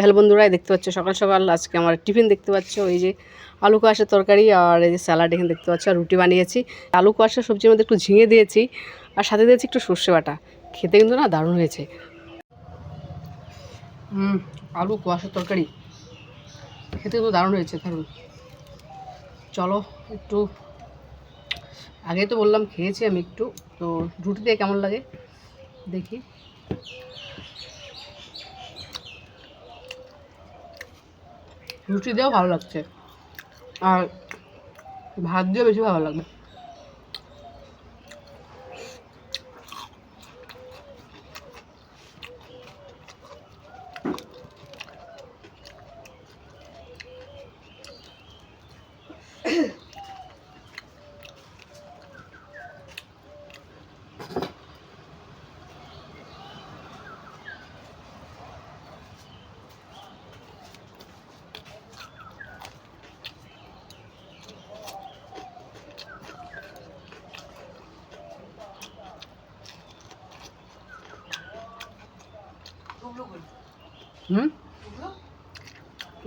Hello বন্ধুরা, দেখতে পাচ্ছ সকাল সকাল আজকে আমার টিফিন দেখতে পাচ্ছ। এই যে আলু কুয়াশা তরকারি আর এই যে স্যালাড এখানে দেখতে পাচ্ছ, আর রুটি বানিয়েছি। আলু কুয়াশা সবজির মধ্যে একটু ঝিঙে দিয়েছি আর সাথে দিয়েছি একটু সর্ষে বাটা। খেতে কিন্তু না দারুণ হয়েছে। আলু কুয়াশা তরকারি খেতে কিন্তু দারুণ হয়েছে, দারুণ। চলো একটু, আগে তো বললাম খেয়েছি আমি একটু, তো রুটি দিয়ে কেমন লাগে দেখি। রুটি দিয়েও ভালো লাগছে, আর ভাত দিয়েও বেশি ভালো লাগবে।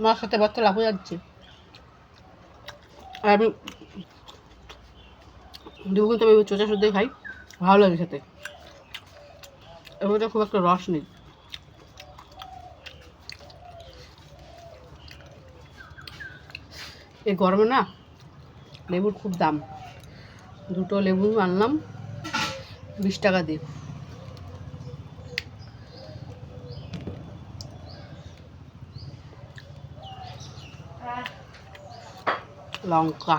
মার সাথে বাচ্চা লাফে যাচ্ছে, আর আমি দেবো কিন্তু আমি চোচা শুদ্ধই খাই, ভালো লাগে খেতে। এর মধ্যে খুব একটা রস নেই। এই গরমে না লেবুর খুব দাম। দুটো লেবু আনলাম 20 টাকা দিয়ে। লঙ্কা,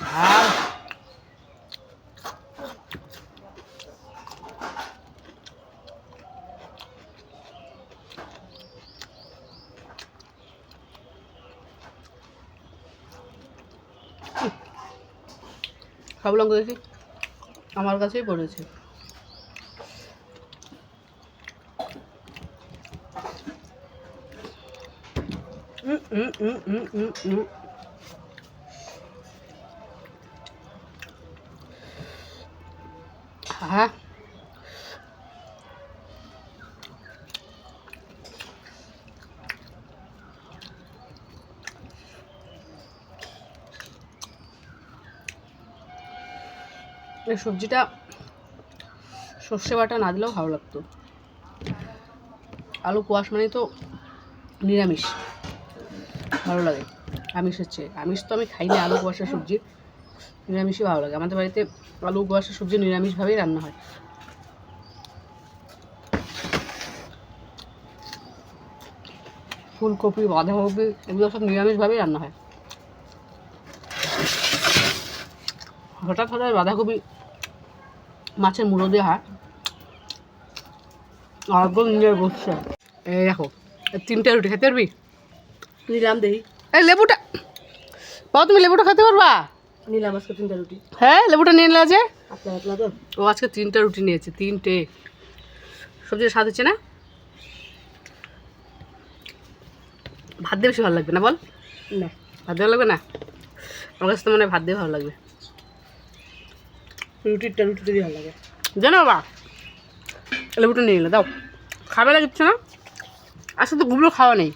ঝাল, সব লঙ্কা দেখি আমার কাছেই পড়েছে। হ্যাঁ, এই সবজিটা সর্ষে বাটা না দিলেও ভালো লাগতো। আলু কোয়াশ মানে তো নিরামিষ, ভালো লাগে আমিষের চেয়ে। আমিষ তো আমি খাই না, আলু কুয়াশা সবজি নিরামিষই ভালো লাগে। আমাদের বাড়িতে আলু কুয়াশা সবজি নিরামিষভাবেই রান্না হয়। ফুলকপি, বাঁধাকপি এগুলো সব নিরামিষভাবেই রান্না হয়। হঠাৎ হঠাৎ বাঁধাকপি মাছের মুড়ো দিয়ে হয়, আর নিয়ে বসছে। এই দেখো 3টে রুটি খেতে পারবি? নিলাম দেখি। এই লেবুটা বাবা, তুমি লেবুটা খেতে পারবা? নিলাম আজকে 3টে রুটি। হ্যাঁ, লেবুটা নিয়ে নিলে যে ও আজকে 3টে রুটি নিয়েছে, 3টে। সবজির স্বাদ হচ্ছে না? ভাত দিয়ে বেশি ভালো লাগবে না বল? না, ভাত দিয়ে ভালো লাগবে না? আমার কাছে তো মনে হয় ভাত দিয়ে ভালো লাগবে। রুটিটা দিয়ে ভালো লাগে জানো বাবা। লেবুটা নিয়ে নিলে দাও, খাবে লাগছে না? আসলে তো গুলো খাওয়া নেই।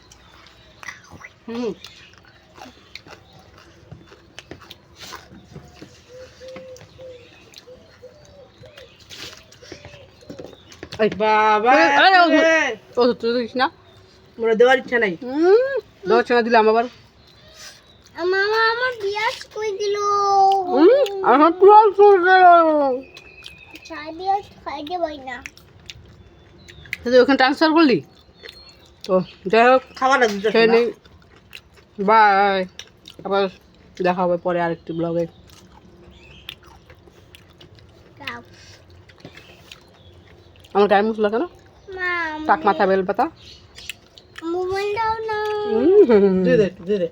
বাবা ও তুই দেখিস না, মনে দেওয়ার ইচ্ছা নাই। দেওয়ার ইচ্ছা না দিলাম আবার। মামা আমার বিয়াস কই দিল। আমার পিয়াজ কই দিল। চাই বিয়াস খাইতে পাই না। তুই ওখানে ট্রান্সফার করলি তো, যাই হোক খাওয়াটা দিতে নেই। বাই, আবার দেখা হবে পরে আরেকটি ব্লগে। আমার গায়ে মশলা কেন? টাক মাথা বেল পাতা মোবাইল দাও না। দে দে দে দে।